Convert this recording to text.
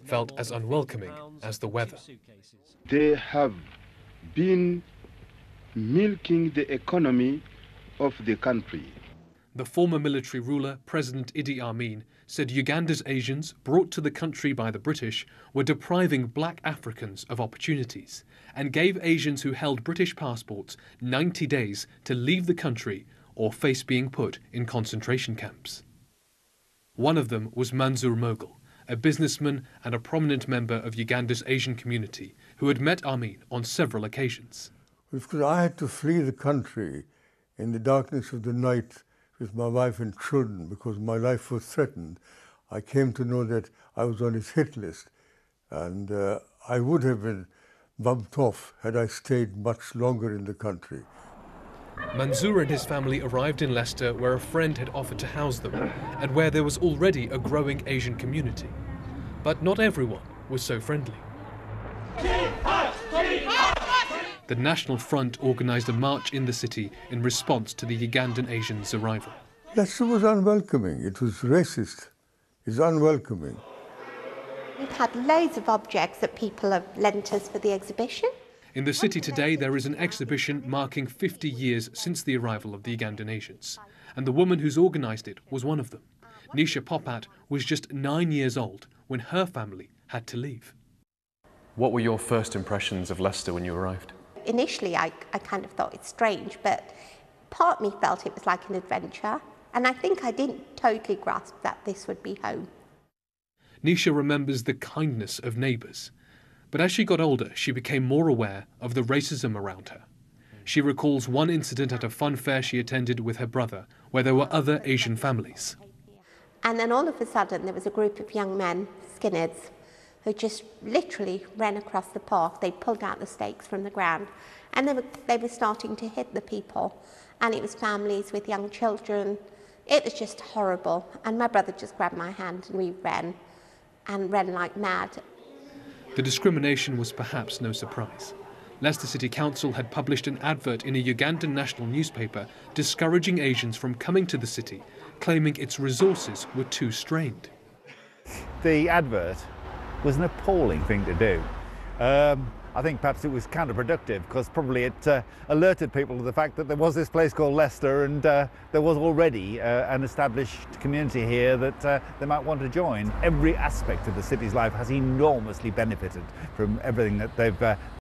felt as unwelcoming as the weather. They have been milking the economy of the country. The former military ruler, President Idi Amin, said Uganda's Asians, brought to the country by the British, were depriving black Africans of opportunities and gave Asians who held British passports 90 days to leave the country or face being put in concentration camps. One of them was Mansour Mogul, a businessman and a prominent member of Uganda's Asian community who had met Amin on several occasions. Because I had to flee the country in the darkness of the night with my wife and children because my life was threatened. I came to know that I was on his hit list, and I would have been bumped off had I stayed much longer in the country. Mansour and his family arrived in Leicester where a friend had offered to house them and where there was already a growing Asian community. But not everyone was so friendly. The National Front organised a march in the city in response to the Ugandan Asians' arrival. Leicester was unwelcoming. It was racist. It's unwelcoming. We've had loads of objects that people have lent us for the exhibition. In the city today, there is an exhibition marking 50 years since the arrival of the Ugandan Asians. And the woman who's organised it was one of them. Nisha Popat was just 9 years old when her family had to leave. What were your first impressions of Leicester when you arrived? Initially, I kind of thought it's strange, but part of me felt it was like an adventure. And I think I didn't totally grasp that this would be home. Nisha remembers the kindness of neighbours. But as she got older, she became more aware of the racism around her. She recalls one incident at a fun fair she attended with her brother, where there were other Asian families. And then all of a sudden, there was a group of young men, skinheads, who just literally ran across the park. They pulled out the stakes from the ground, and they were starting to hit the people. And it was families with young children. It was just horrible. And my brother just grabbed my hand, and we ran like mad. The discrimination was perhaps no surprise. Leicester City Council had published an advert in a Ugandan national newspaper discouraging Asians from coming to the city, claiming its resources were too strained. The advert was an appalling thing to do. I think perhaps it was counterproductive because probably it alerted people to the fact that there was this place called Leicester and there was already an established community here that they might want to join. Every aspect of the city's life has enormously benefited from everything that they've